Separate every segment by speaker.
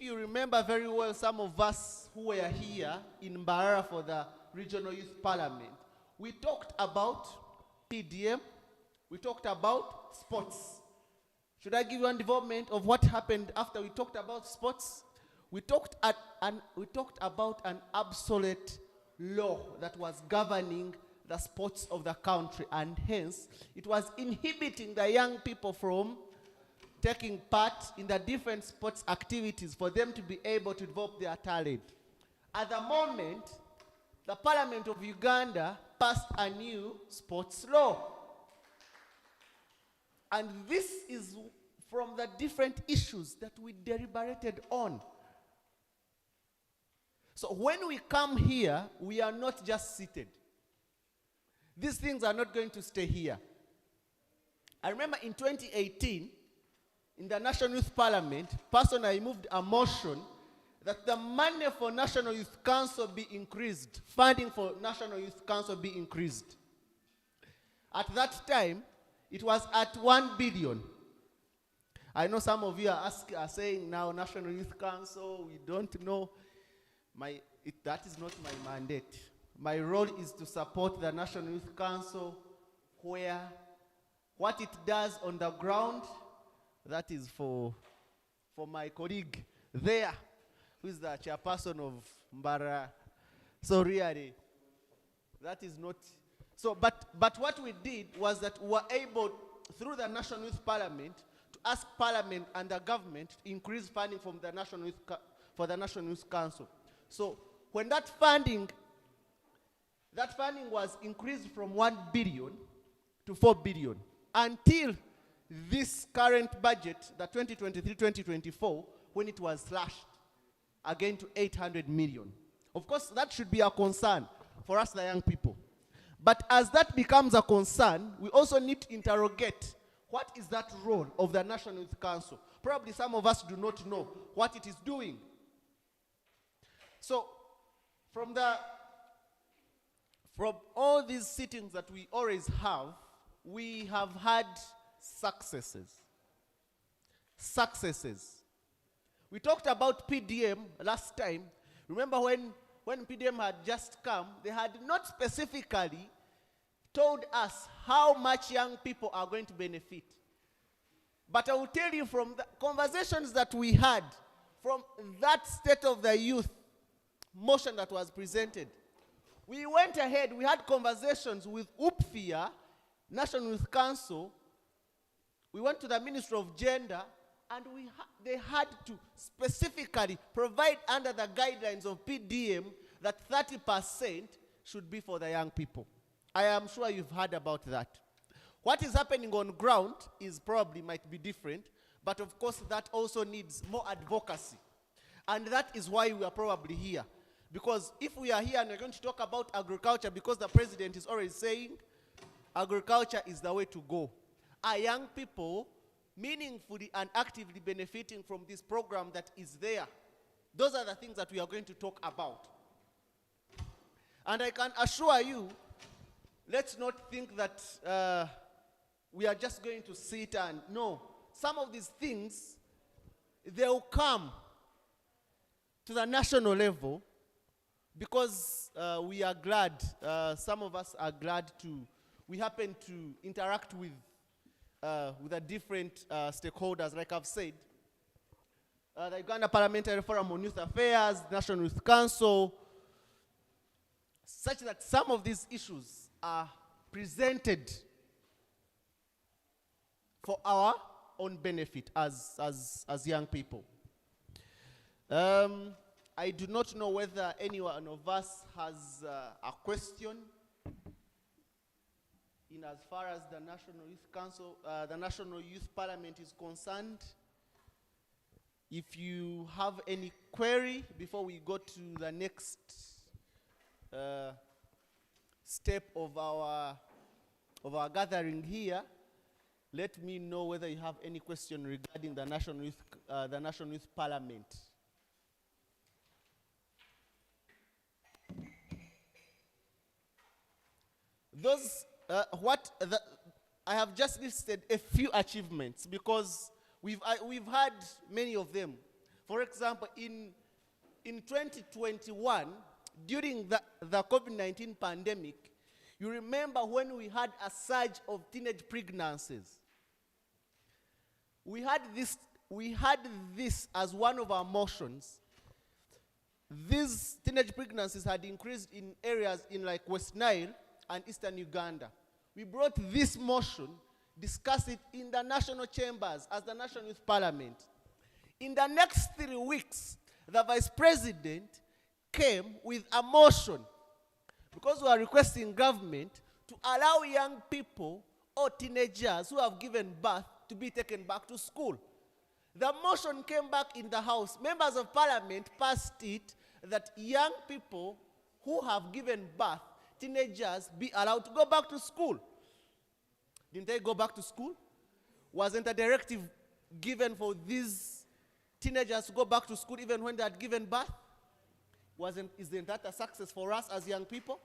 Speaker 1: you remember very well, some of us who were here in Mbarara for the Regional Youth Parliament, we talked about PDM, we talked about sports. Should I give you a development of what happened after we talked about sports? We talked about an obsolete law that was governing the sports of the country, and hence it was inhibiting the young people from taking part in the different sports activities for them to be able to develop their talent. At the moment, the Parliament of Uganda passed a new sports law. And this is from the different issues that we deliberated on. So when we come here, we are not just seated. These things are not going to stay here. I remember in 2018, in the National Youth Parliament, personally moved a motion that the money for National Youth Council be increased, funding for National Youth Council be increased. At that time, it was at 1 billion. I know some of you are saying now National Youth Council, we don't know. That is not my mandate. My role is to support the National Youth Council, where what it does on the ground, that is for my colleague there, who is the chairperson of Mbarara. So really, that is not. So, but what we did was that we were able, through the National Youth Parliament, to ask Parliament and the government to increase funding from the for the National Youth Council. So when that funding was increased from 1 billion to 4 billion until this current budget, the 2023-2024, when it was slashed again to 800 million. Of course, that should be a concern for us, the young people. But as that becomes a concern, we also need to interrogate what is that role of the National Youth Council. Probably some of us do not know what it is doing. So, from all these sittings that we always have, we have had successes. We talked about PDM last time. Remember when PDM had just come, they had not specifically told us how much young people are going to benefit. But I will tell you, from the conversations that we had, from that State of the Youth motion that was presented, we went ahead, we had conversations with UPFIA, National Youth Council. We went to the Ministry of Gender, and they had to specifically provide under the guidelines of PDM that 30% should be for the young people. I am sure you've heard about that. What is happening on ground is probably might be different, but of course that also needs more advocacy. And that is why we are probably here. Because if we are here and we're going to talk about agriculture, because the president is already saying agriculture is the way to go, are young people meaningfully and actively benefiting from this program that is there? Those are the things that we are going to talk about. And I can assure you, let's not think that we are just going to sit and, no. Some of these things, they will come to the national level because we are glad, some of us are glad we happen to interact with the different stakeholders, like I've said. The Uganda Parliamentary Forum on Youth Affairs, National Youth Council, such that some of these issues are presented for our own benefit as young people. I do not know whether any one of us has a question in as far as the National Youth Council, the National Youth Parliament is concerned. If you have any query before we go to the next step of our gathering here, let me know whether you have any question regarding the National Youth Parliament. I have just listed a few achievements because we've had many of them. For example, in 2021, during the COVID-19 pandemic, you remember when we had a surge of teenage pregnancies. We had this as one of our motions. These teenage pregnancies had increased in areas in like West Nile and Eastern Uganda. We brought this motion, discussed it in the national chambers as the National Youth Parliament. In the next 3 weeks, the Vice President came with a motion because we are requesting government to allow young people or teenagers who have given birth to be taken back to school. The motion came back in the House. Members of Parliament passed it that young people who have given birth, teenagers, be allowed to go back to school. Didn't they go back to school? Wasn't a directive given for these teenagers to go back to school even when they had given birth? Isn't that a success for us as young people?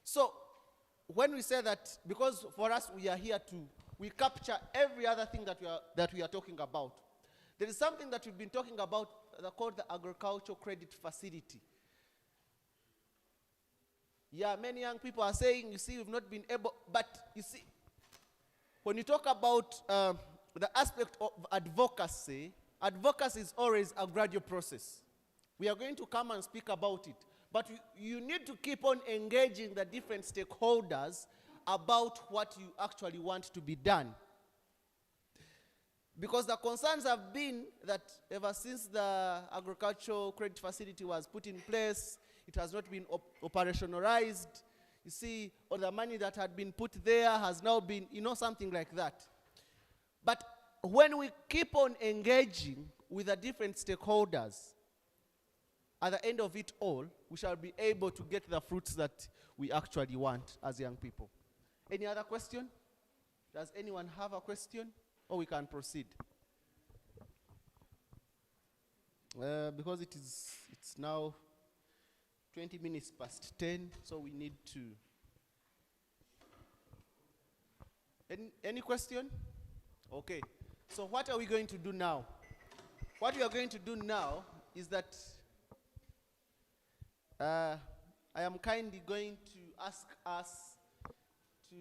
Speaker 1: So, when we say that, because for us we are here we capture every other thing that we are talking about. There is something that we've been talking about called the Agricultural Credit Facility. Yeah, many young people are saying, you see, we've not been able, but you see, when you talk about the aspect of advocacy is always a gradual process. We are going to come and speak about it. But you need to keep on engaging the different stakeholders about what you actually want to be done. Because the concerns have been that ever since the Agricultural Credit Facility was put in place, it has not been operationalized. You see, all the money that had been put there has now been, something like that. But when we keep on engaging with the different stakeholders, at the end of it all, we shall be able to get the fruits that we actually want as young people. Any other question? Does anyone have a question? Or we can proceed. Because it's now 20 minutes past 10, so we need to. Any question? Okay. So what are we going to do now? What we are going to do now is that I am kindly going to ask us to,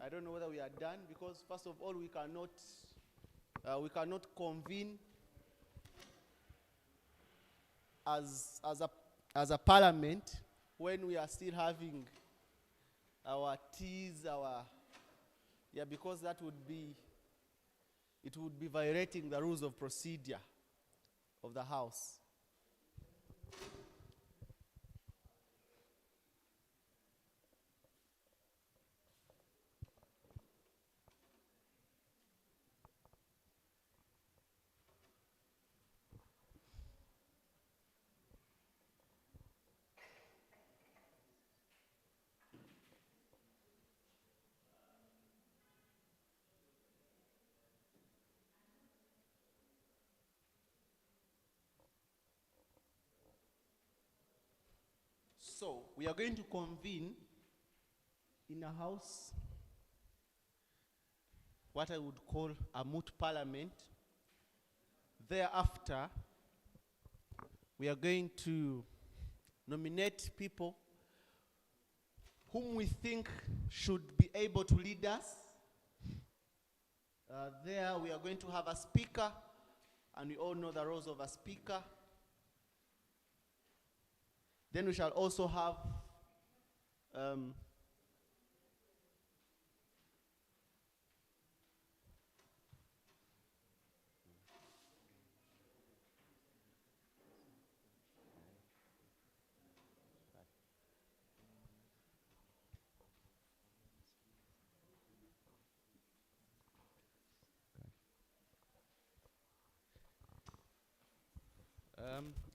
Speaker 1: I don't know whether we are done, because first of all we cannot convene as a parliament when we are still having our teas, because it would be violating the rules of procedure of the House. So, we are going to convene in a house, what I would call a moot parliament. Thereafter, we are going to nominate people whom we think should be able to lead us. There, we are going to have a speaker, and we all know the roles of a speaker. Then we shall also have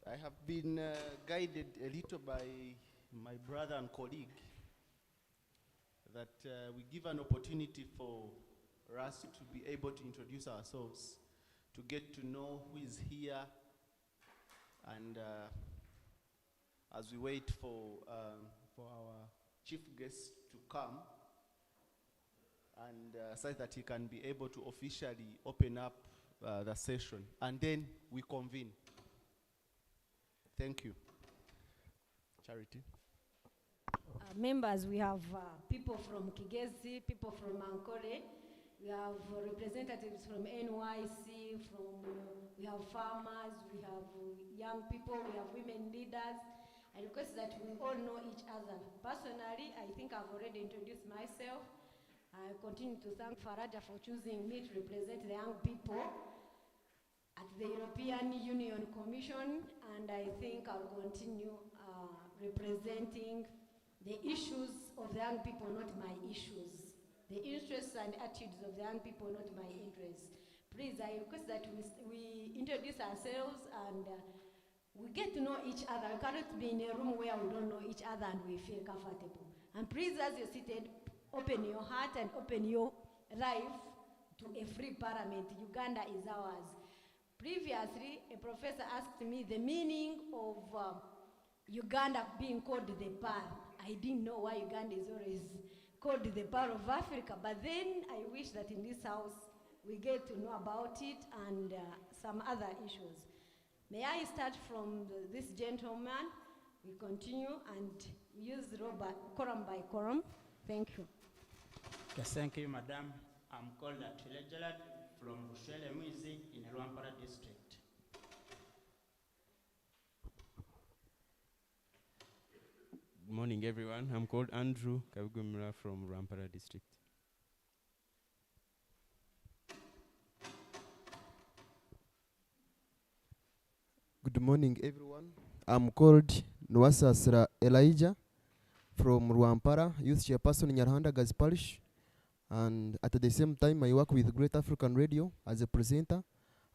Speaker 1: I have been guided a little by my brother and colleague that we give an opportunity for us to be able to introduce ourselves, to get to know who is here, and as we wait for our chief guest to come, and so that he can be able to officially open up the session, and then we convene. Thank you. Charity.
Speaker 2: Members, we have people from Kigezi, people from Ankole, we have representatives from NYC, we have farmers, we have young people, we have women leaders. I request that we all know each other. Personally, I think I've already introduced myself. I continue to thank Faraja for choosing me to represent the young people at the European Union Commission, and I think I'll continue representing the issues of the young people, not my issues. The interests and attitudes of the young people, not my interests. Please, I request that we introduce ourselves and we get to know each other. We cannot be in a room where we don't know each other and we feel comfortable. And please, as you're seated, open your heart and open your life to a free parliament. Uganda is ours. Previously, a professor asked me the meaning of Uganda being called the Pearl. I didn't know why Uganda is always called the Pearl of Africa, but then I wish that in this house we get to know about it and some other issues. May I start from this gentleman? We continue and use Robert quorum by quorum. Thank you.
Speaker 3: Yes, thank you, Madam. I'm called Atile Jalad from Bushele Mwizi in Rwampara district.
Speaker 4: Good morning, everyone. I'm called Andrew Kabigumira from Rwampara district.
Speaker 5: Good morning, everyone. I'm called Nwasasra Elijah from Rwampara, youth chairperson in Nyarhanda Gazi Parish. And at the same time, I work with Great African Radio as a presenter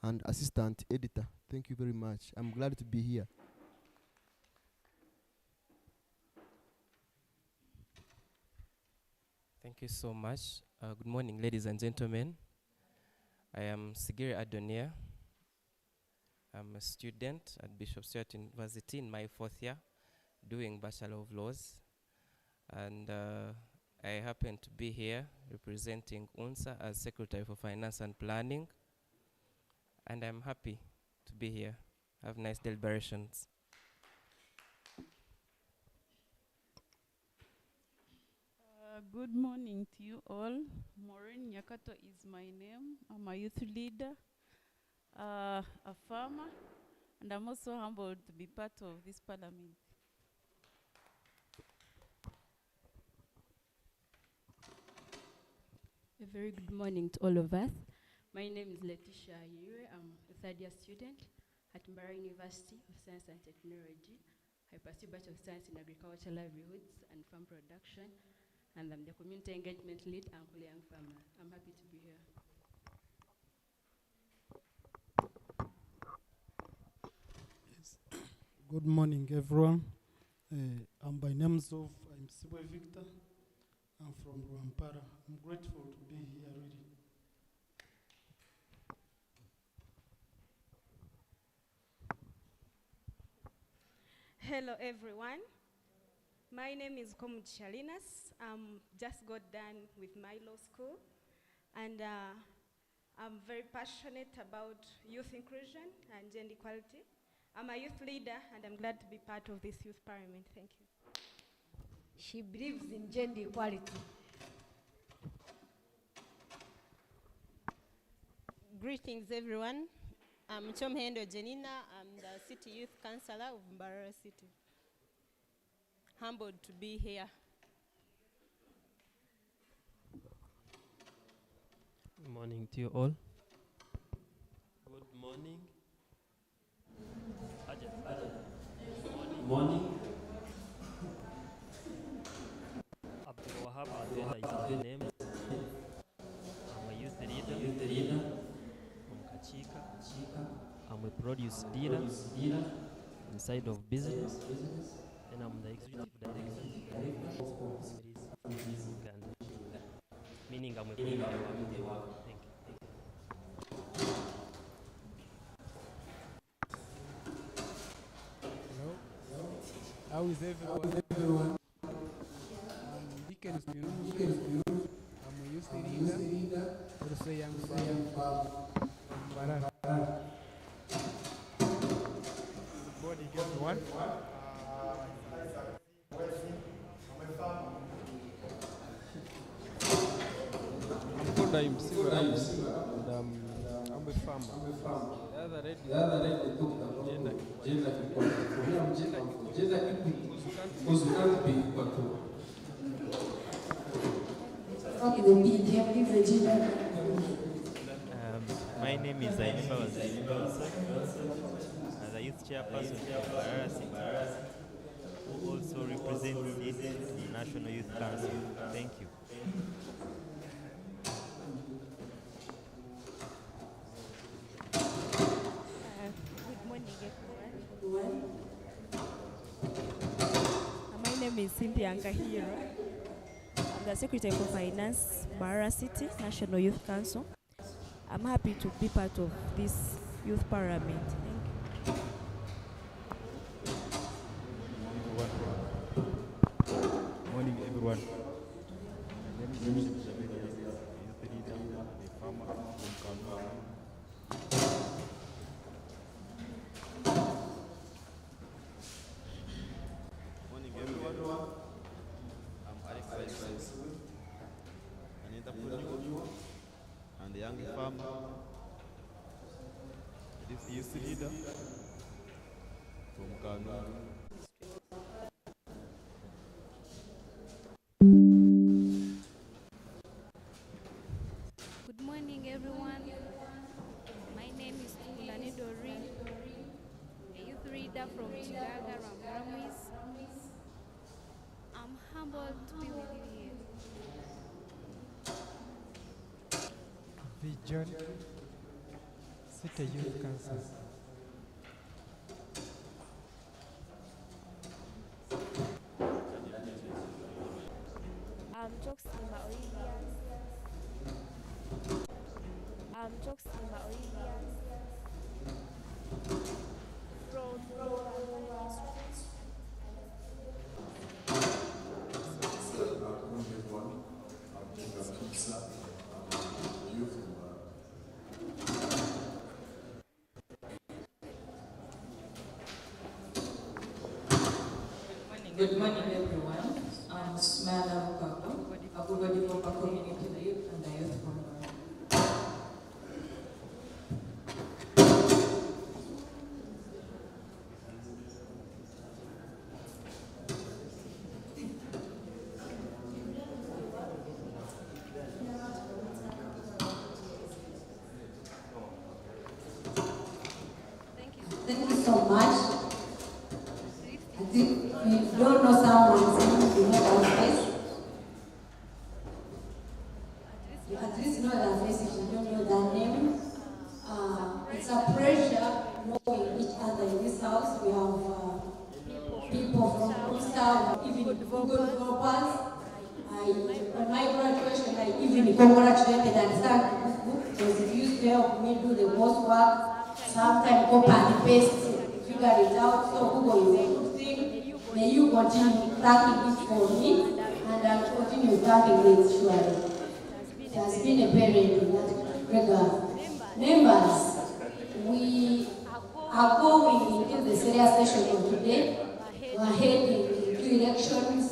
Speaker 5: and assistant editor. Thank you very much. I'm glad to be here.
Speaker 6: Thank you so much. Good morning, ladies and gentlemen. I am Sigiri Adonia. I'm a student at Bishop Stewart University in my 4th year, doing Bachelor of Laws. And I happen to be here representing UNSA as Secretary for Finance and Planning. And I'm happy to be here. Have nice deliberations.
Speaker 7: Good morning to you all. Maureen Nyakato is my name. I'm a youth leader, a farmer, and I'm also humbled to be part of this parliament.
Speaker 8: A very good morning to all of us. My name is Letitia Ayure. I'm a 3rd-year student at Mbarara University of Science and Technology. I pursue Bachelor of Science in Agriculture, Livelihoods, and Farm Production. And I'm the Community Engagement Lead, Uncle Young Farmer. I'm happy to be here.
Speaker 9: Yes. Good morning, everyone. I'm by names of, I'm Sibwe Victor. I'm from Rwampara. I'm grateful to be here, really.
Speaker 10: Hello, everyone. My name is Komud Shalinas. Just got done with my law school, and I'm very passionate about youth inclusion and gender equality. I'm a youth leader, and I'm glad to be part of this youth parliament. Thank you.
Speaker 2: She believes in gender equality.
Speaker 11: Greetings, everyone. I'm Chomhendo Janina. I'm the City Youth Councillor of Mbarara City. Humbled to be here.
Speaker 12: Good morning to you all. Good morning. Good morning. Abdul Wahab Adela is my name. I'm a youth leader from Kachika. I'm a produce dealer inside of business, and I'm the executive director of Uganda. Meaning I'm a community worker. Thank you.
Speaker 13: Hello. How is everyone? I'm Dickens Minu. I'm a youth leader, also a young farmer. Mbarara. Good morning, everyone. I'm called I'm Siva and I'm a farmer. The other red is gender equality. For me, I'm gender equality because you can't be equal to.
Speaker 14: My name is Ainimba Waziri Wilson, the youth chairperson from Mbarara City, who also represents it to the National Youth Council. Thank you.
Speaker 15: Good morning, everyone. My name is Cynthia Ankahiro. I'm the Secretary for Finance, Mbarara City National Youth Council. I'm happy to be part of this youth parliament. Thank you.
Speaker 16: Morning, everyone. My name is Mr. Elias, youth leader, a farmer from Kano.
Speaker 4: Morning, everyone. I'm Alex Waisu, an entrepreneur and a young farmer. This youth leader from Kano.
Speaker 17: Good morning, everyone. My name is Tulani Dori, a youth leader from Chigaga, Rambramis. I'm humbled to be with you here.
Speaker 13: Vision City Youth Council.
Speaker 15: I'm Joxima Olivias. I'm Joxima Olivias from Rampara District.
Speaker 18: Good morning, everyone. I'm Smala Mukako, everybody from the community youth and the youth program.
Speaker 19: Thank you so much. I think if you don't know someone, you know their face. You at least know their face if you don't know their name. It's a pleasure knowing each other in this house. We have people from Kusta, even good developers. On my graduation, I even congratulated and thanked Google because it used to help me do the most work. Sometimes copy and paste, figure it out. So Google is a good thing. May you continue thanking it for me, and I'll continue thanking it surely. It has been a period in that regard. Members, we are going into the serious session of today. We are heading into elections.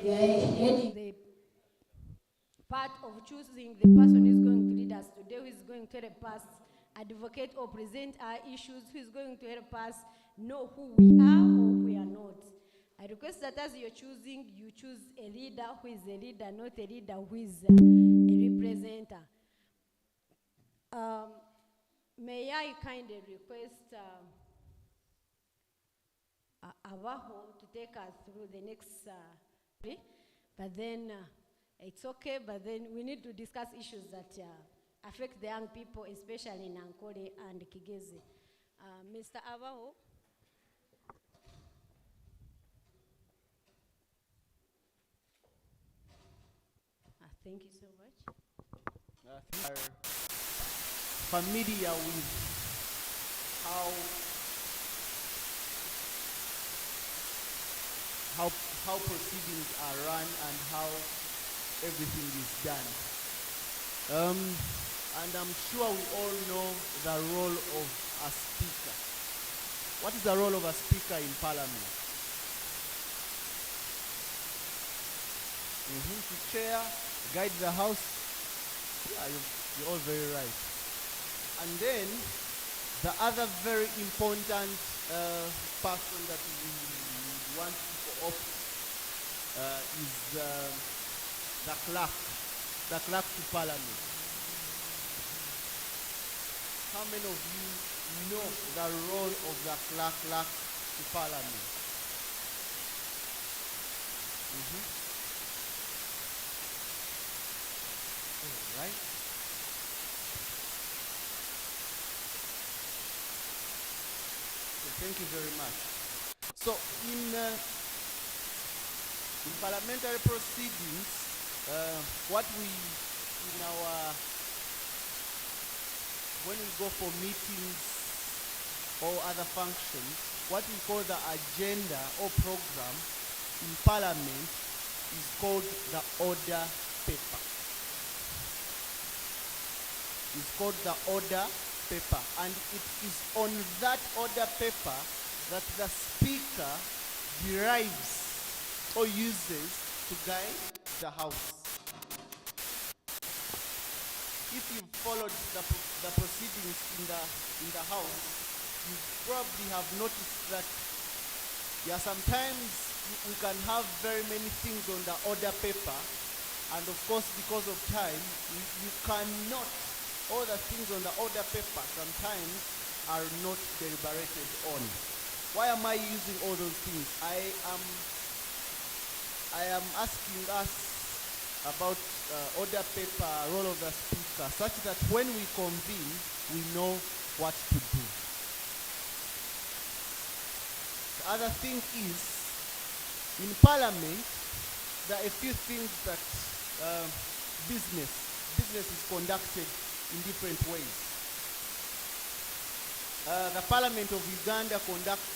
Speaker 19: We are heading
Speaker 2: The part of choosing the person who is going to lead us today, who is going to help us advocate or present our issues, who is going to help us know who we are or who we are not. I request that as you're choosing, you choose a leader who is a leader, not a leader who is a representative. May I kindly request Abaho to take us through the next, but then it's okay, but then we need to discuss issues that affect the young people, especially in Ankole and Kigezi. Mr. Abaho. Thank you so much.
Speaker 1: Are familiar with how proceedings are run and how everything is done. and I'm sure we all know the role of a speaker. What is the role of a speaker in parliament? To chair, guide the house. Yeah, you're all very right. And then the other very important person that we want to opt is the clerk to parliament. How many of you know the role of the clerk to parliament? All right. Thank you very much. So in parliamentary proceedings, what we in our when we go for meetings or other functions, what we call the agenda or program in parliament is called the order paper. It's called the order paper, and it is on that order paper that the speaker derives or uses to guide the house. If you've followed the proceedings in the house, you probably have noticed that sometimes we can have very many things on the order paper, and of course because of time, you cannot, all the things on the order paper sometimes are not deliberated on. Why am I using all those things? I am asking us about order paper, role of the speaker, such that when we convene, we know what to do. The other thing is, in parliament, there are a few things that business is conducted in different ways. The Parliament of Uganda conducts,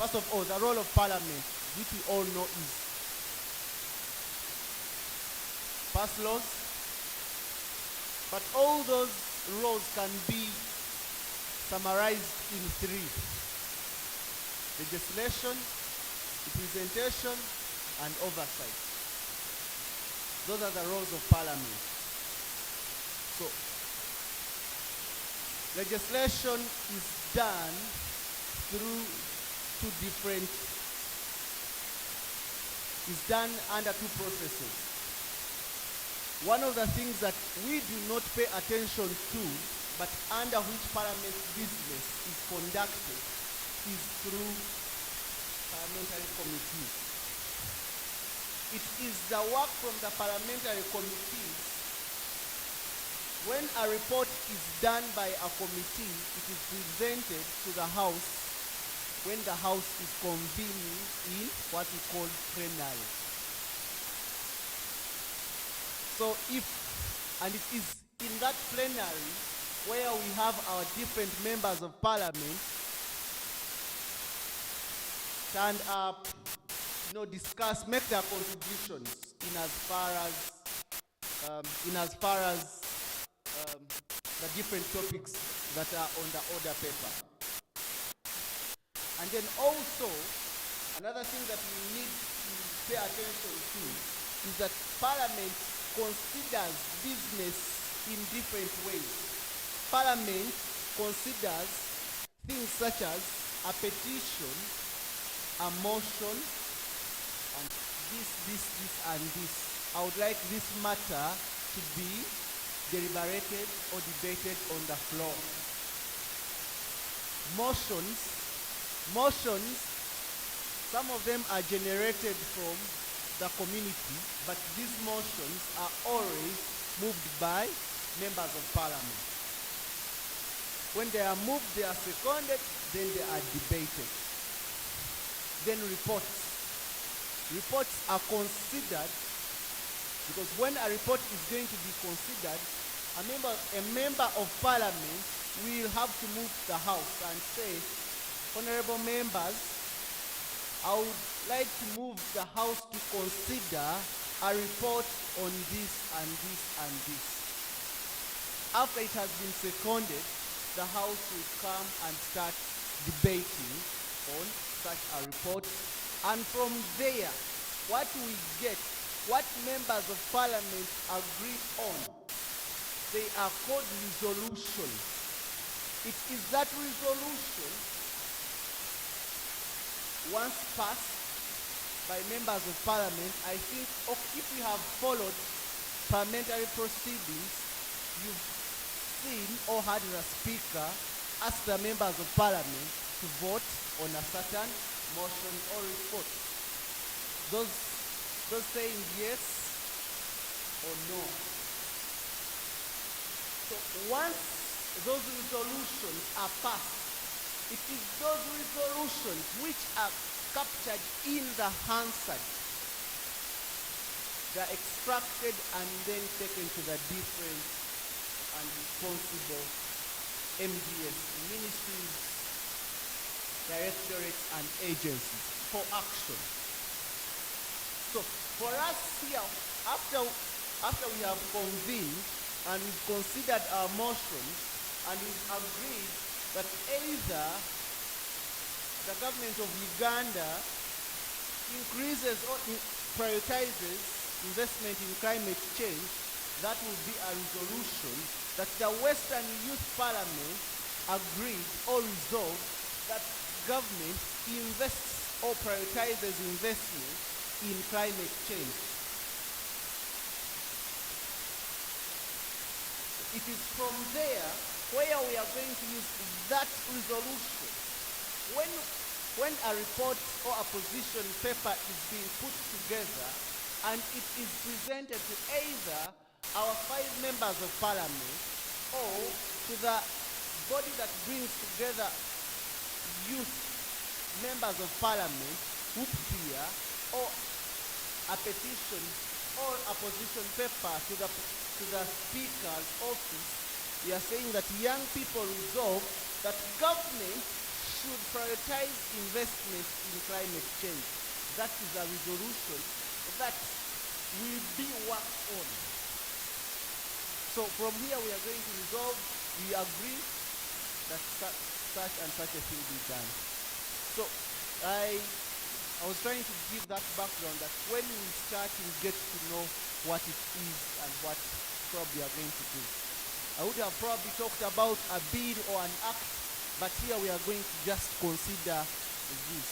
Speaker 1: first of all, the role of parliament, which we all know is pass laws, but all those laws can be summarized in three: legislation, representation, and oversight. Those are the roles of parliament. So, legislation is done through under two processes. One of the things that we do not pay attention to, but under which parliament business is conducted, is through parliamentary committees. It is the work from the parliamentary committees. When a report is done by a committee, it is presented to the House when the House is convening in what we call plenary. So it is in that plenary where we have our different members of parliament stand up, discuss, make their contributions in as far as the different topics that are on the order paper. And then also, another thing that we need to pay attention to is that Parliament considers business in different ways. Parliament considers things such as a petition, a motion, and this, and this. I would like this matter to be deliberated or debated on the floor. Motions, some of them are generated from the community, but these motions are always moved by members of parliament. When they are moved, they are seconded, then they are debated. Then reports. Reports are considered, because when a report is going to be considered, a member of parliament will have to move the House and say, honorable members, I would like to move the House to consider a report on this and this and this. after it has been seconded, the House will come and start debating on such a report. And from there, what we get, what members of parliament agree on, they are called resolution. It is that resolution, once passed by members of parliament, I think if you have followed parliamentary proceedings, you've seen or heard the speaker ask the members of parliament to vote on a certain motion or report. Those saying yes or no. So once those resolutions are passed, it is those resolutions which are captured in the Hansard. They are extracted and then taken to the different and responsible MDS, ministries, directorates, and agencies for action. So for us here, after we have convened and we've considered our motions and we've agreed that either the government of Uganda increases or prioritizes investment in climate change, that will be a resolution that the Western Youth Parliament agreed or resolved that government invests or prioritizes investment in climate change. It is from there where we are going to use that resolution. When a report or a position paper is being put together and it is presented to either our 5 members of parliament or to the body that brings together youth members of parliament, UPPIA, or a petition or a position paper to the speaker's office, we are saying that young people resolve that government should prioritize investment in climate change. That is a resolution that will be worked on. So from here we are going to resolve, we agree that such and such a thing be done. So I was trying to give that background that when we start, we get to know what it is and what probably we are going to do. I would have probably talked about a bill or an act, but here we are going to just consider this.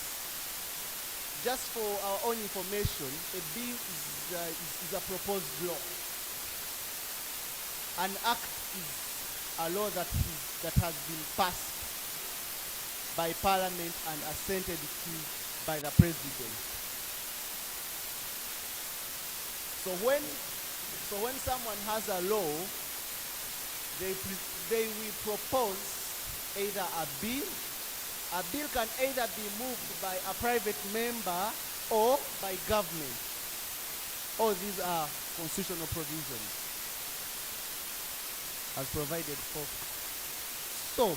Speaker 1: Just for our own information, a bill is a proposed law. An act is a law that has been passed by Parliament and assented to by the President. So when someone has a law, they will propose either a bill. A bill can either be moved by a private member or by government. All these are constitutional provisions as provided for. So,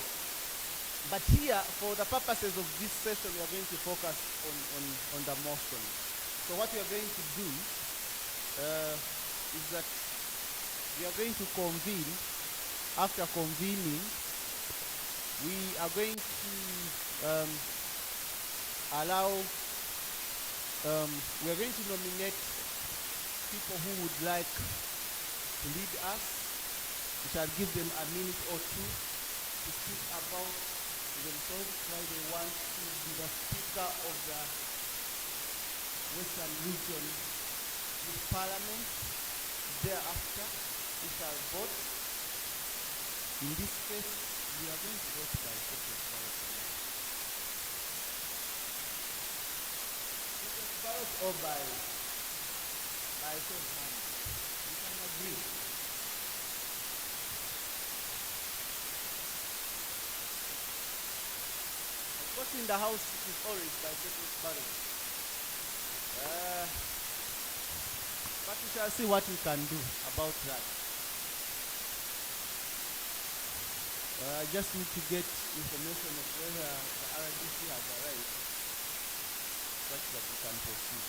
Speaker 1: but here, for the purposes of this session, we are going to focus on the motion. So what we are going to do is that we are going to convene. After convening, we are going to we are going to nominate people who would like to lead us. We shall give them a minute or two to speak about themselves, why they want to be the Speaker of the Western Region Youth Parliament. Thereafter, we shall vote. In this case, we are going to vote by secret ballot. Secret ballot or by show of hands. We can agree. Of course, in the House, it is always by secret ballot. But we shall see what we can do about that. I just need to get information of whether the RDC has arrived such that we can proceed.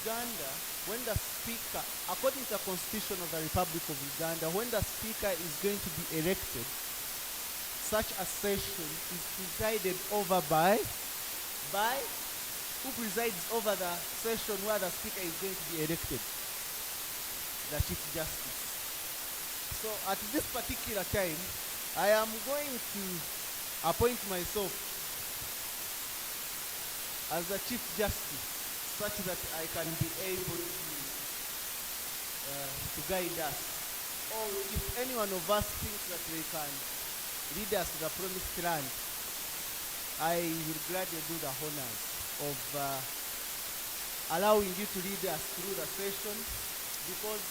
Speaker 1: Uganda, when the speaker, according to the Constitution of the Republic of Uganda, when the speaker is going to be elected, such a session is presided over by who presides over the session where the speaker is going to be elected? The Chief Justice. So at this particular time, I am going to appoint myself as the Chief Justice, such that I can be able to guide us. Or if any one of us thinks that they can lead us to the promised land, I will gladly do the honors of allowing you to lead us through the session, because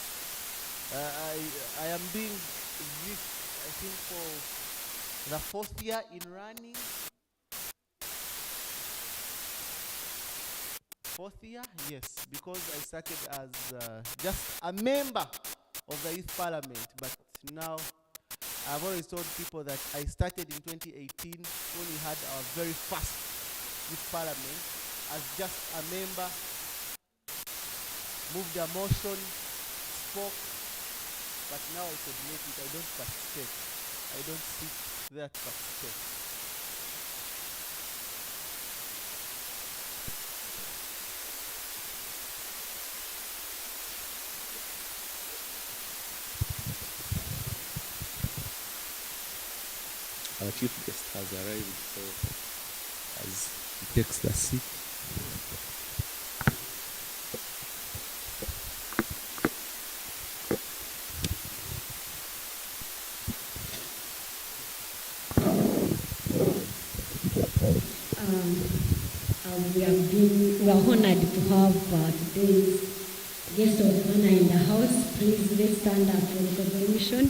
Speaker 1: I am doing this, I think, for the 4th year in running. 4th year? Yes, because I started as just a member of the Youth Parliament, but now I've always told people that I started in 2018 when we had our very first Youth Parliament as just a member, moved a motion, spoke, but now I coordinate it. I don't participate. I don't sit there to participate.
Speaker 20: Our chief guest has arrived, so as he takes the seat.
Speaker 2: We are honored to have today's guest of honor in the house. Please let's stand up for recognition.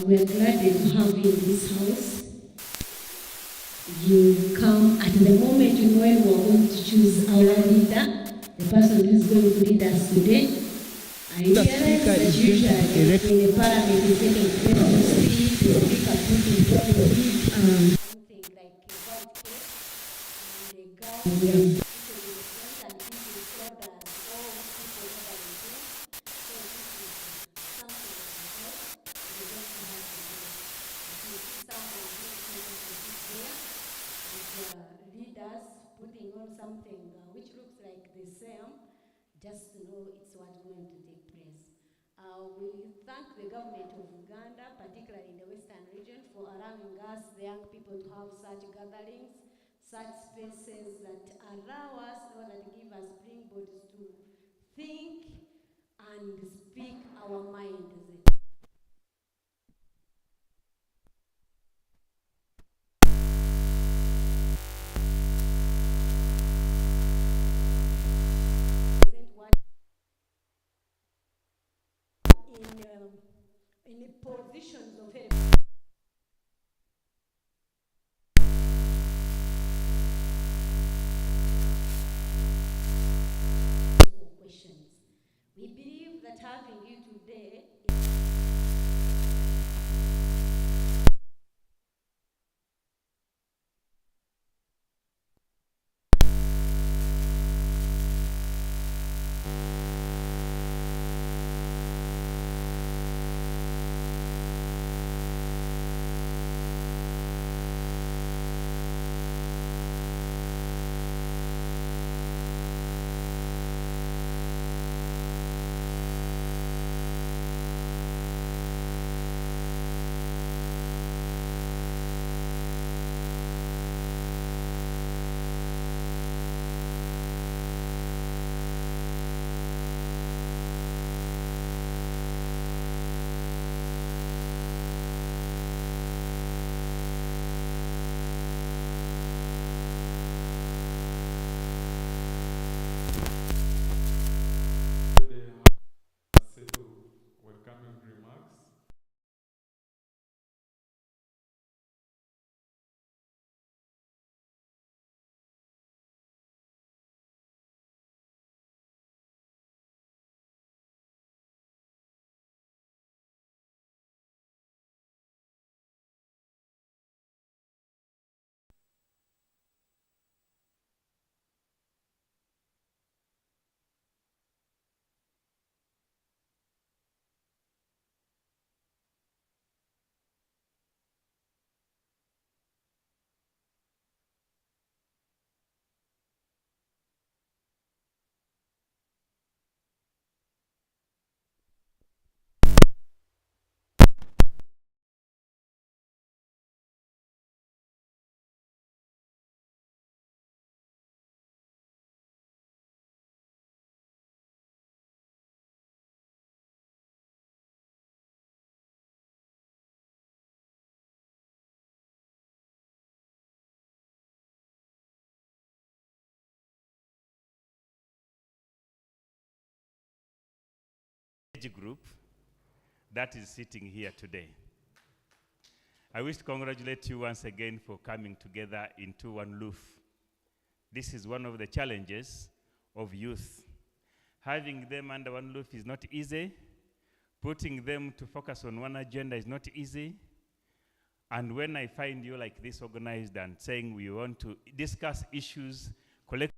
Speaker 2: We are glad to have you in this house. You come at the moment when we are going to choose our leader, the person who is going to lead us today. I realize that usually in the parliament is taking place to speak, the speaker putting something like a white cake, and the guy we are putting on something which looks like the same, just to know it's what's going to take place. We thank the government of Uganda, particularly in the western region, for allowing us, the young people, to have such gatherings, such spaces that allow us or that give us springboards to think and speak our minds. In positions of questions. We believe that having you today
Speaker 21: age group that is sitting here today. I wish to congratulate you once again for coming together into one roof. This is one of the challenges of youth. Having them under one roof is not easy. Putting them to focus on one agenda is not easy. And when I find you like this organized and saying we want to discuss issues collectively,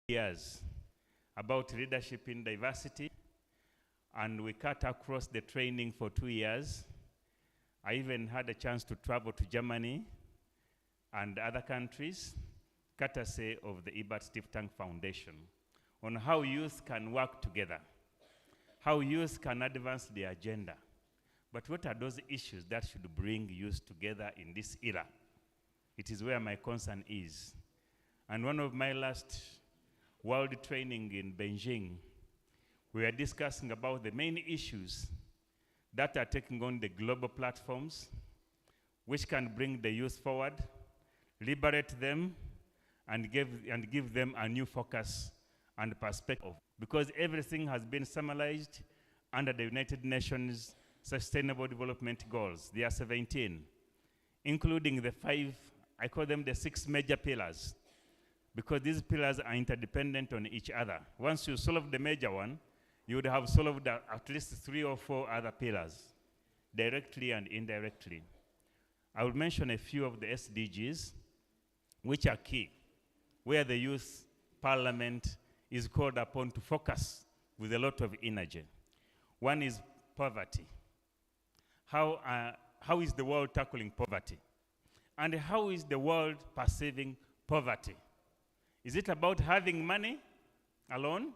Speaker 21: years about leadership in diversity, and we cut across the training for 2 years. I even had a chance to travel to Germany and other countries, courtesy of the Ebert Stiftung Foundation, on how youth can work together, how youth can advance the agenda. But what are those issues that should bring youth together in this era? It is where my concern is. And one of my last world training in Beijing, we are discussing about the main issues that are taking on the global platforms, which can bring the youth forward, liberate them, and give them a new focus and perspective. Because everything has been summarized under the United Nations Sustainable Development Goals. There are 17, including the 5, I call them the 6 major pillars, because these pillars are interdependent on each other. Once you solve the major one, you would have solved at least 3 or 4 other pillars, directly and indirectly. I will mention a few of the SDGs, which are key, where the youth parliament is called upon to focus with a lot of energy. One is poverty. How is the world tackling poverty? And how is the world perceiving poverty? Is it about having money alone?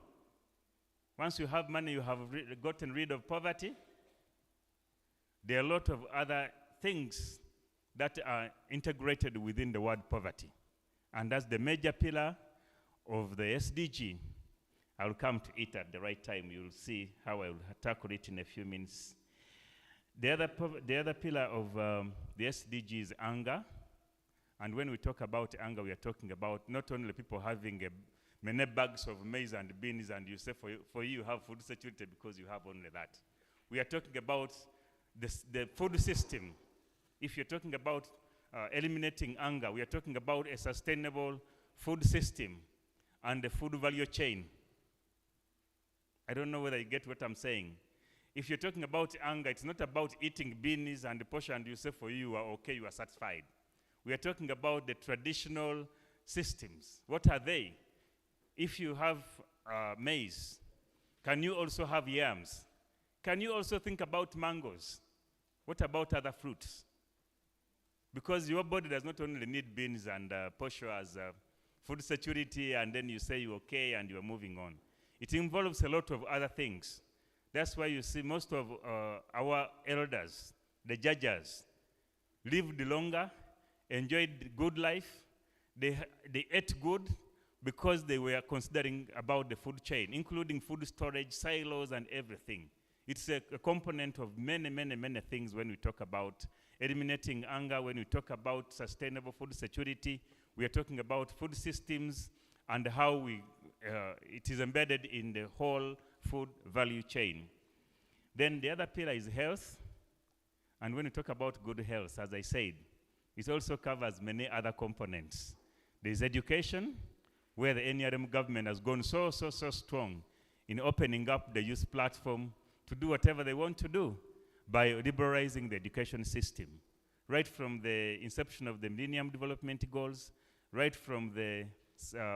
Speaker 21: Once you have money, you have gotten rid of poverty? There are a lot of other things that are integrated within the word poverty. And that's the major pillar of the SDG. I'll come to it at the right time. You'll see how I will tackle it in a few minutes. The other pillar of the SDG is anger. And when we talk about anger, we are talking about not only people having many bags of maize and beans, and you say for you have food security because you have only that. We are talking about the food system. If you're talking about eliminating anger, we are talking about a sustainable food system and the food value chain. I don't know whether you get what I'm saying. If you're talking about anger, it's not about eating beans and the portion and you say for you are okay, you are satisfied. We are talking about the traditional systems. What are they? If you have maize, can you also have yams? Can you also think about mangoes? What about other fruits? Because your body does not only need beans and posho as food security, and then you say you're okay and you're moving on. It involves a lot of other things. That's why you see most of our elders, the judges, lived longer, enjoyed good life. They ate good because they were considering about the food chain, including food storage, silos, and everything. It's a component of many, many, many things when we talk about eliminating anger, when we talk about sustainable food security. We are talking about food systems and how it is embedded in the whole food value chain. Then the other pillar is health. And when we talk about good health, as I said, it also covers many other components. There's education, where the NRM government has gone so strong in opening up the youth platform to do whatever they want to do by liberalizing the education system. Right from the inception of the Millennium Development Goals, right from the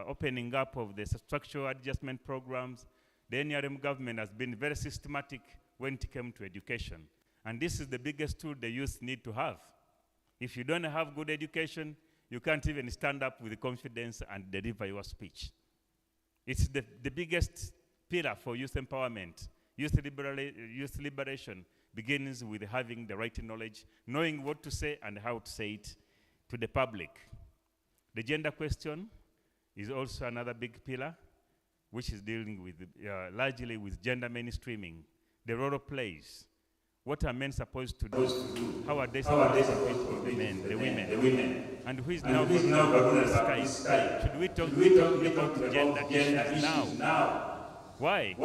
Speaker 21: opening up of the structural adjustment programs, the NRM government has been very systematic when it came to education. And this is the biggest tool the youth need to have. If you don't have good education, you can't even stand up with confidence and deliver your speech. It's the biggest pillar for youth empowerment. Youth liberation begins with having the right knowledge, knowing what to say and how to say it to the public. The gender question is also another big pillar. which is dealing with largely with gender mainstreaming, the role of plays. What are men supposed to do? How are they supposed to compete with the men, the women? And who is now vulnerable to this kind? Should we talking about gender issues now? Why?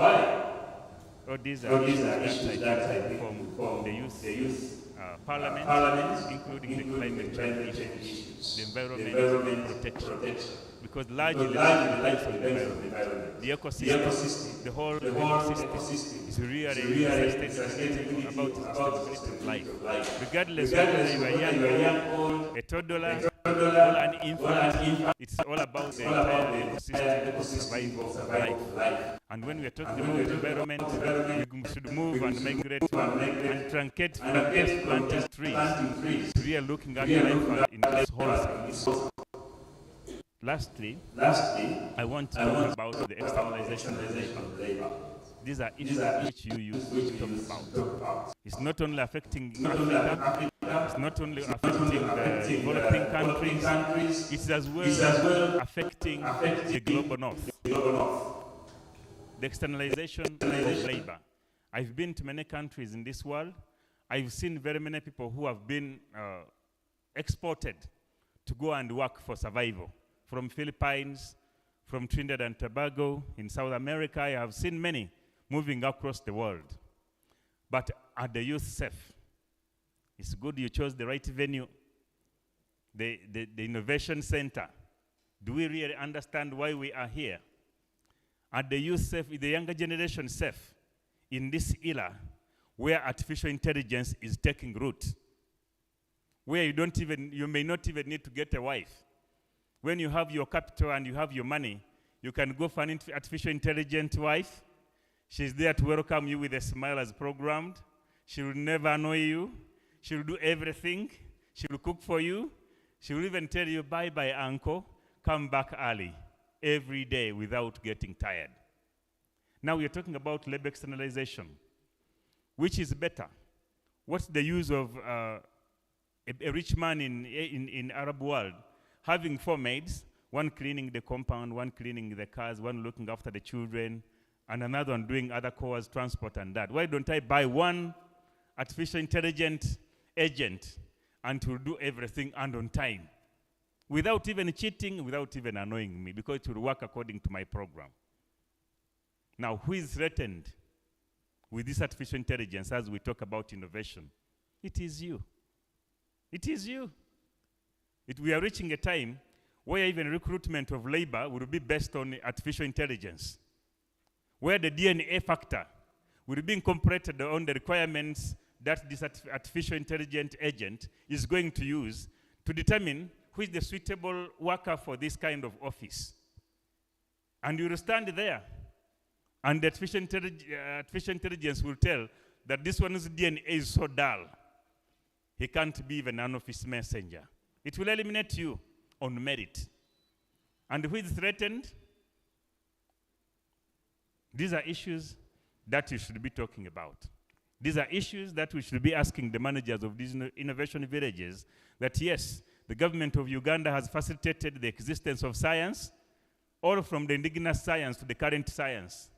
Speaker 21: Oh, these are issues that I think from the youth parliament, including the climate change issues, the environment protection. Because largely depends on the environment. The ecosystem, the whole ecosystem is really sustainable about sustainability of life. Regardless of whether you are young, old, a toddler, or an infant, it's all about the entire ecosystem survival of life. And when we are talking about environment, we should move and migrate and truncate from just planting trees to really looking at life in its whole sense. Lastly, I want to talk about the externalization of labor. These are issues which you use to talk about. It's not only affecting Africa, it's not only affecting the developing countries, it's as well affecting the global north. The externalization of labor. I've been to many countries in this world. I've seen very many people who have been exported to go and work for survival. From Philippines, from Trinidad and Tobago, in South America, I have seen many moving across the world. But are the youth safe? It's good you chose the right venue, the innovation center. Do we really understand why we are here? Are the youth safe? Is the younger generation safe in this era where artificial intelligence is taking root? Where you may not even need to get a wife. When you have your capital and you have your money, you can go for an artificial intelligent wife. She's there to welcome you with a smile as programmed. She will never annoy you. She will do everything. She will cook for you. She will even tell you, bye-bye, uncle. Come back early every day without getting tired. Now we are talking about labor externalization. Which is better? What's the use of a rich man in Arab world having 4 maids, one cleaning the compound, one cleaning the cars, one looking after the children, and another one doing other chores, transport and that? Why don't I buy one artificial intelligent agent and to do everything and on time? Without even cheating, without even annoying me, because it will work according to my program. Now, who is threatened with this artificial intelligence as we talk about innovation? It is you. It is you. We are reaching a time where even recruitment of labor will be based on artificial intelligence, where the DNA factor will be incorporated on the requirements that this artificial intelligent agent is going to use to determine who is the suitable worker for this kind of office. And you will stand there, and the artificial intelligence will tell that this one's DNA is so dull, he can't be even an office messenger. It will eliminate you on merit. And who is threatened? These are issues that you should be talking about. These are issues that we should be asking the managers of these innovation villages that yes, the government of Uganda has facilitated the existence of science, all from the indigenous science to the current science.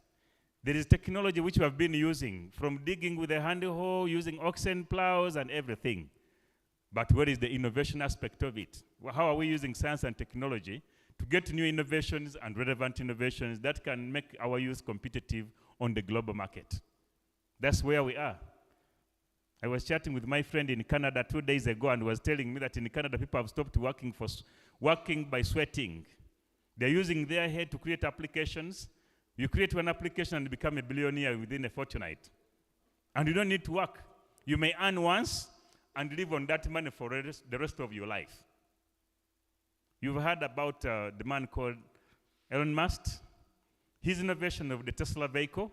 Speaker 21: There is technology which we have been using, from digging with a handy hoe, using oxen plows and everything. But what is the innovation aspect of it? Well, how are we using science and technology to get new innovations and relevant innovations that can make our youth competitive on the global market? That's where we are. I was chatting with my friend in Canada 2 days ago and was telling me that in Canada people have stopped working by sweating. They're using their head to create applications. You create one application and become a billionaire within a fortnight. And you don't need to work. You may earn once and live on that money for the rest of your life. You've heard about the man called Elon Musk. His innovation of the Tesla vehicle.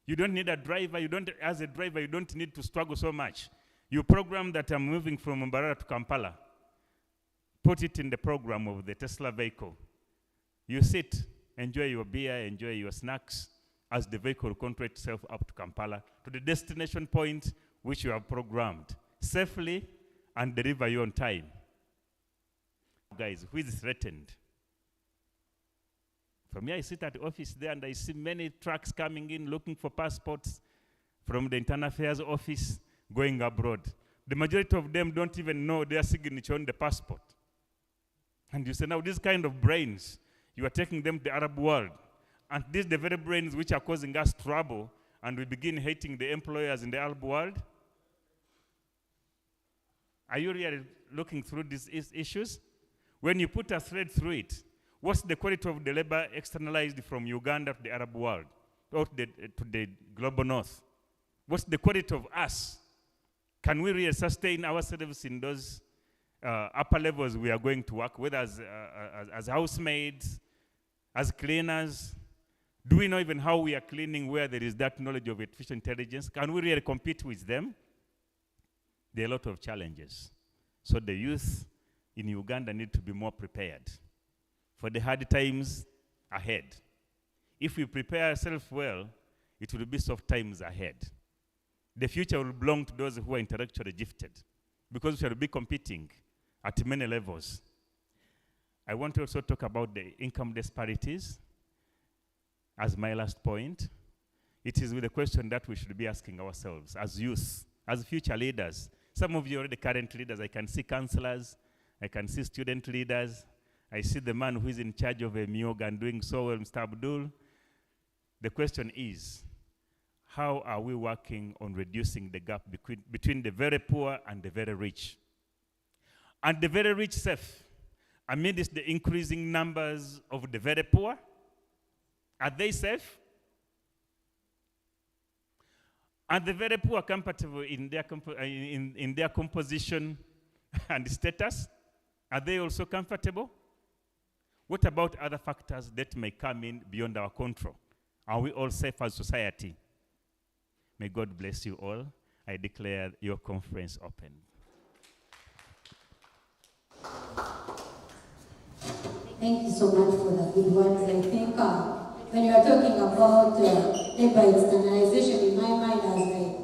Speaker 21: You don't need a driver. As a driver, you don't need to struggle so much. You program that I'm moving from Mbarara to Kampala. Put it in the program of the Tesla vehicle. You sit, enjoy your beer, enjoy your snacks, as the vehicle controls itself up to Kampala, to the destination point which you have programmed, safely and deliver you on time. Guys, who is threatened? For me, I sit at the office there and I see many trucks coming in looking for passports from the Internal Affairs Office going abroad. The majority of them don't even know their signature on the passport. And you say, now these kind of brains, you are taking them to the Arab world. And these are the very brains which are causing us trouble, and we begin hating the employers in the Arab world. Are you really looking through these issues? When you put a thread through it, what's the quality of the labor externalized from Uganda to the Arab world, or to the global north? What's the quality of us? Can we really sustain ourselves in those upper levels we are going to work, whether as housemaids, as cleaners? Do we know even how we are cleaning where there is that knowledge of artificial intelligence? Can we really compete with them? There are a lot of challenges. So the youth in Uganda need to be more prepared for the hard times ahead. If we prepare ourselves well, it will be soft times ahead. The future will belong to those who are intellectually gifted, because we shall be competing at many levels. I want to also talk about the income disparities as my last point. It is with a question that we should be asking ourselves as youth, as future leaders. Some of you are already current leaders. I can see counselors, I can see student leaders, I see the man who is in charge of a MIOG and doing so well, Mr. Abdul. The question is, how are we working on reducing the gap between the very poor and the very rich? And the very rich safe amidst the increasing numbers of the very poor? Are they safe? Are the very poor comfortable in their composition and status? Are they also comfortable? What about other factors that may come in beyond our control? Are we all safe as society? May God bless you all. I declare your conference open.
Speaker 19: Thank you so much for the good words. I think when you are talking about labor externalization, in my mind I was like,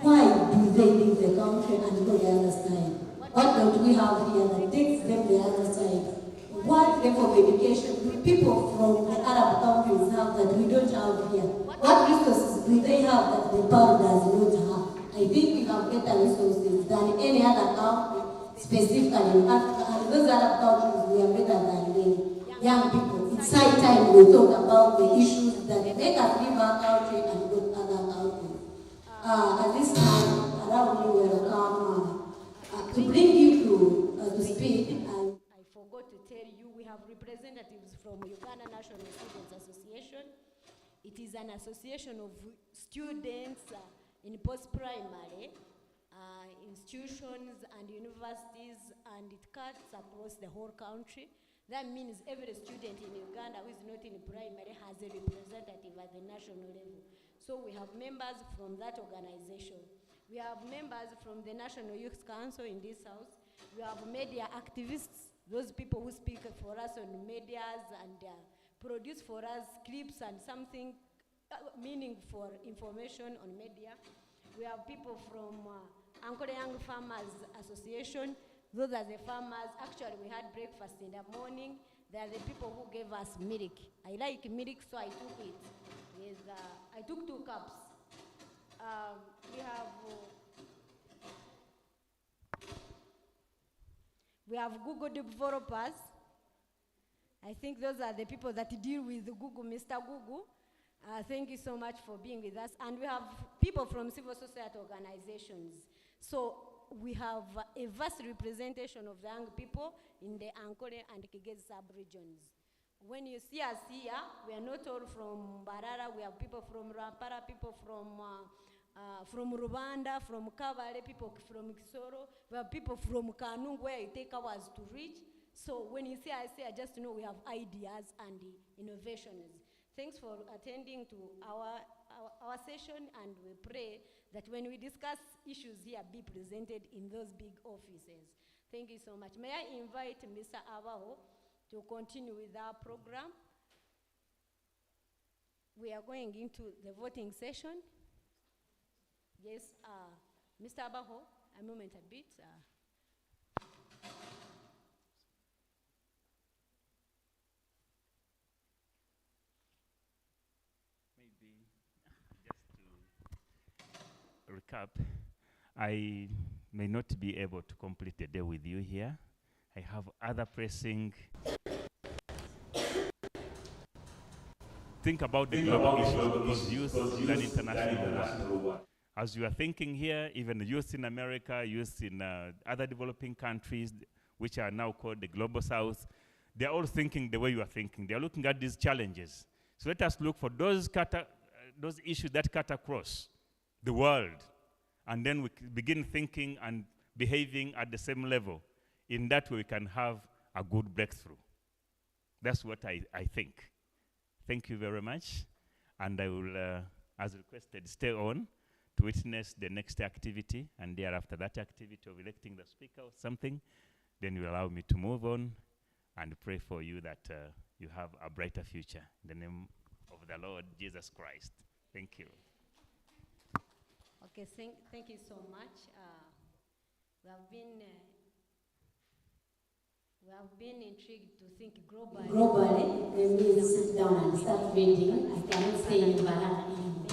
Speaker 19: why do they leave the country and go the other side? What don't we have here that takes them the other side? What level of education do people from the Arab countries have that we don't have here? What resources do they have that the Nepal does not have? I think we have better resources than any other country, specifically in Africa. And those Arab countries, we are better than them. Young people, it's high time we talk about the issues that make us leave our country and go to other countries. At this time, around you welcome to bring you to speak. And
Speaker 2: I forgot to tell you, we have representatives from Uganda National Students Association. It is an association of students in post-primary institutions and universities, and it cuts across the whole country. That means every student in Uganda who is not in primary has a representative at the national level. So we have members from that organization. We have members from the National Youth Council in this house. We have media activists, those people who speak for us on medias and produce for us clips and something meaningful information on media. We have people from Uncle Young Farmers Association. Those are the farmers. Actually, we had breakfast in the morning. They are the people who gave us milk. I like milk, so I took it. Yes, I took 2 cups. We have Google developers. I think those are the people that deal with Google, Mr. Google. Thank you so much for being with us. And we have people from civil society organizations. So we have a vast representation of the young people in the Ankole and Kigezi sub-regions. When you see us here, we are not all from Mbarara. We have people from Rampara, people from Rwanda, from Kabale, people from Kisoro. We have people from Kanungu, where it takes hours to reach. So when you see us here, just know we have ideas and innovations. Thanks for attending to our session, and we pray that when we discuss issues here, be presented in those big offices. Thank you so much. May I invite Mr. Abaho to continue with our program. We are going into the voting session. Yes, Mr. Abaho, a moment a bit.
Speaker 21: up, I may not be able to complete the day with you here. I have other pressing. Think about the global issues, because youth is an international word. As you are thinking here, even the youth in America, youth in other developing countries, which are now called the global south, they are all thinking the way you are thinking. They are looking at these challenges. So let us look for those issues that cut across the world, and then we begin thinking and behaving at the same level. In that way, we can have a good breakthrough. That's what I think. Thank you very much. And I will, as requested, stay on to witness the next activity, and thereafter that activity of electing the speaker or something, then you allow me to move on and pray for you that you have a brighter future. In the name of the Lord Jesus Christ. Thank you.
Speaker 2: Okay, thank you so much. We have been intrigued to think globally.
Speaker 19: Globally, let me sit down and start reading. I cannot stay in Mbarara anymore.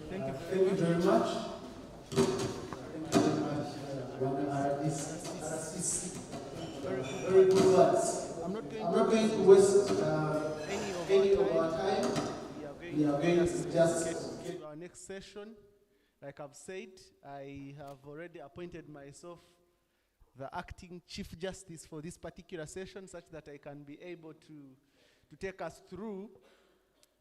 Speaker 3: Thank you very much. Thank you very much. Very good words. I'm not going to waste any of our time. We are going to just
Speaker 1: get to our next session. Like I've said, I have already appointed myself the acting Chief Justice for this particular session, such that I can be able to take us through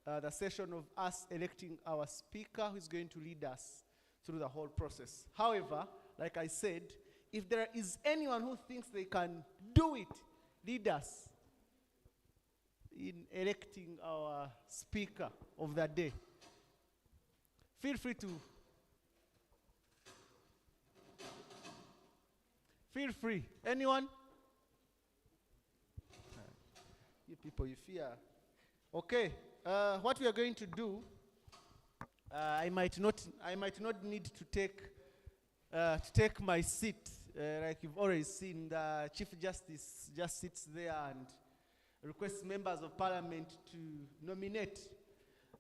Speaker 1: the session of us electing our speaker, who is going to lead us through the whole process. However, like I said, if there is anyone who thinks they can do it, lead us in electing our speaker of the day, feel free to. Feel free. Anyone? You people, you fear. Okay. What we are going to do, I might not need to take my seat. Like you've already seen, the Chief Justice just sits there and requests members of Parliament to nominate.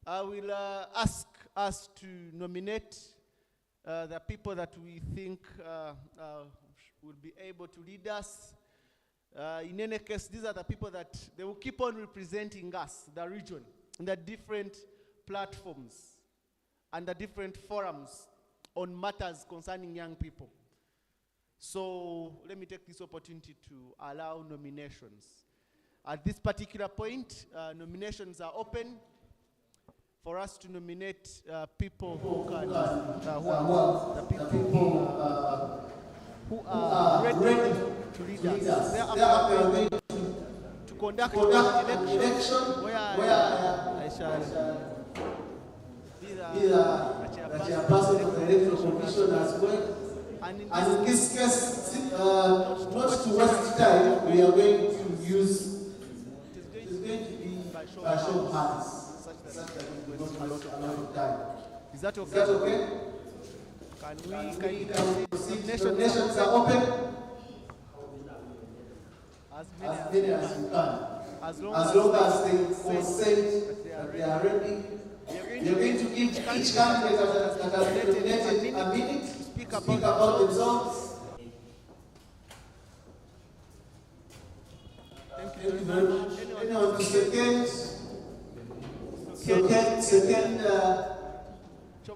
Speaker 1: I will ask us to nominate the people that we think will be able to lead us. In any case, these are the people that they will keep on representing us, the region, in the different platforms and the different forums on matters concerning young people. So let me take this opportunity to allow nominations. At this particular point, nominations are open for us to nominate people who can, who are ready to lead us. Thereafter, we are going to conduct an election where I shall be the chairperson of the Electoral Commission as well. And in this case, not to waste time, we are going to use, it is going to be by show of hands, such that we will not waste a lot of time. Is that okay? Is that okay? Can we proceed? Nominations are open. As many as you can. As long as they consent that they are ready. We are going to give each candidate that has been nominated a minute to speak about themselves. Thank you very much. Anyone to second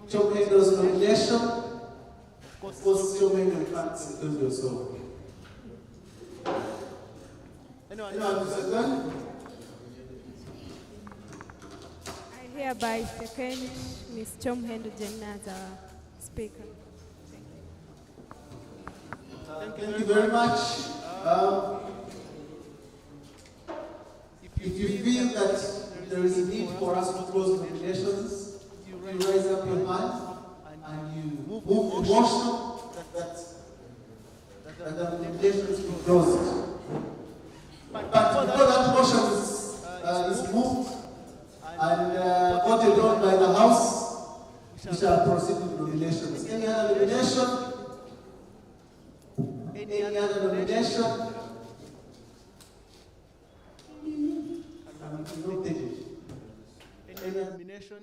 Speaker 1: Chom Hendo's nomination? Of course, Chom Hendo can't second yourself. Anyone to second?
Speaker 2: I hereby second Ms. Chom Hendo Jenna as our speaker.
Speaker 3: Thank you very much. If you feel that there is a need for us to close nominations, you raise up your hand and you move the motion that the nominations be closed. But before that motion is moved and voted on by the House, we shall proceed with nominations. Any other nomination? Any other nomination?
Speaker 1: Any nomination?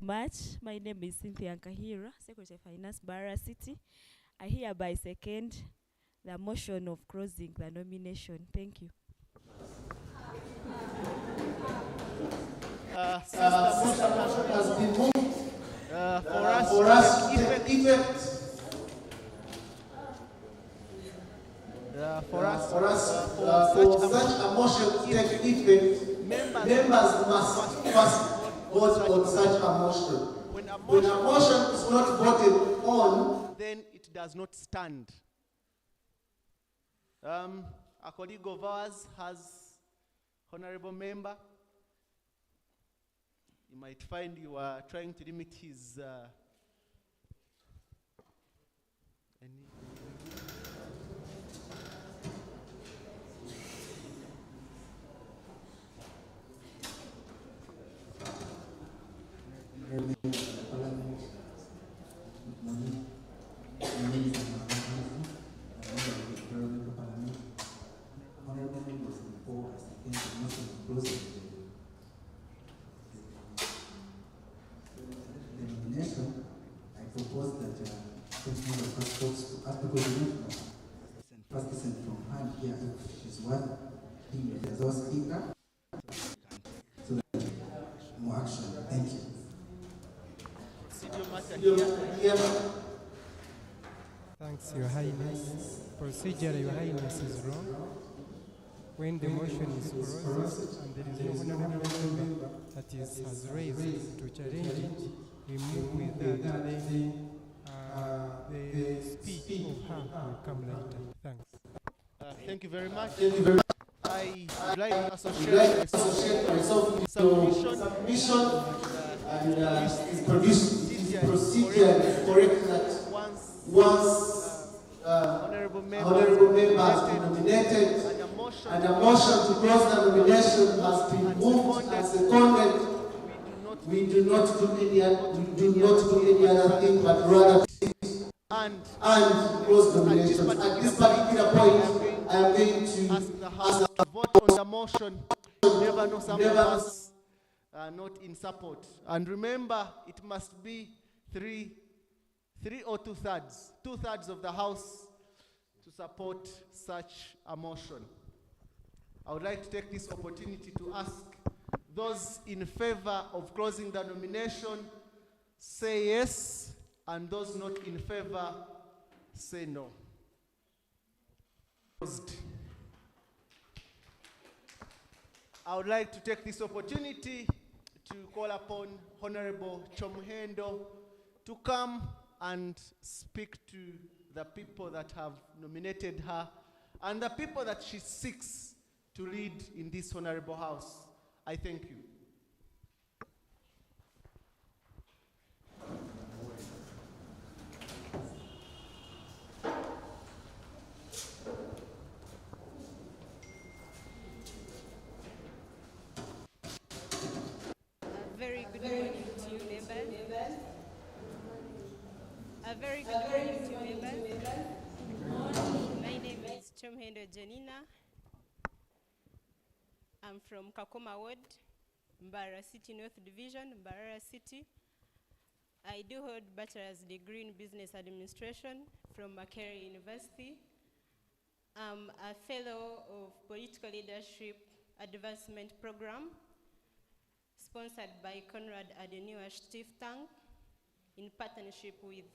Speaker 15: much. My name is Cynthia Nkahira, Secretary of Finance, Mbarara City. I hereby second the motion of closing the nomination. Thank you.
Speaker 1: Since the motion has been moved for us to take effect, for such a motion to take effect, members must first vote on such a motion. When a motion is not voted on, then it does not stand. A colleague of ours has honorable member. You might find you are trying to limit his
Speaker 5: Thanks, Your Highness. Procedure, Your Highness, is wrong. When the motion is closed and there is no honorable member that has raised to challenge it, we move with that. Then the speech of her will come later. Thanks.
Speaker 1: Thank you very much. I would like to associate myself with submission and it's procedure correct that once honorable member has been nominated and a motion to close the nomination has been moved and seconded, we do not do any other thing but rather and close nominations. At this particular point, I am going to ask the House to vote on the motion. You never know, some of us are not in support. And remember, it must be three or two-thirds. Two-thirds of the House to support such a motion. I would like to take this opportunity to ask those in favor of closing the nomination, say yes, and those not in favor, say no. I would like to take this opportunity to call upon Honorable Chomhendo to come and speak to the people that have nominated her and the people that she seeks to lead in this honorable house. I thank you.
Speaker 11: Very good morning to you, members. A very good morning to you, members. My name is Chomhendo Janina. I'm from Kakoma Ward, Mbarara City North Division, Mbarara City. I do hold bachelor's degree in business administration from Makerere University. I'm a fellow of political leadership advancement program sponsored by Conrad Adenauer Stiftung in partnership with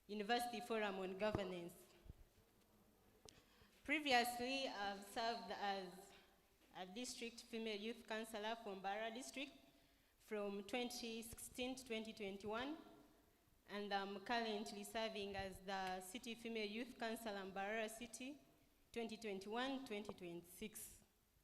Speaker 11: University Forum on Governance. Previously, I've served as a district female youth councillor from Mbarara district from 2016 to 2021, and I'm currently serving as the city female youth councillor in Mbarara City 2021-2026.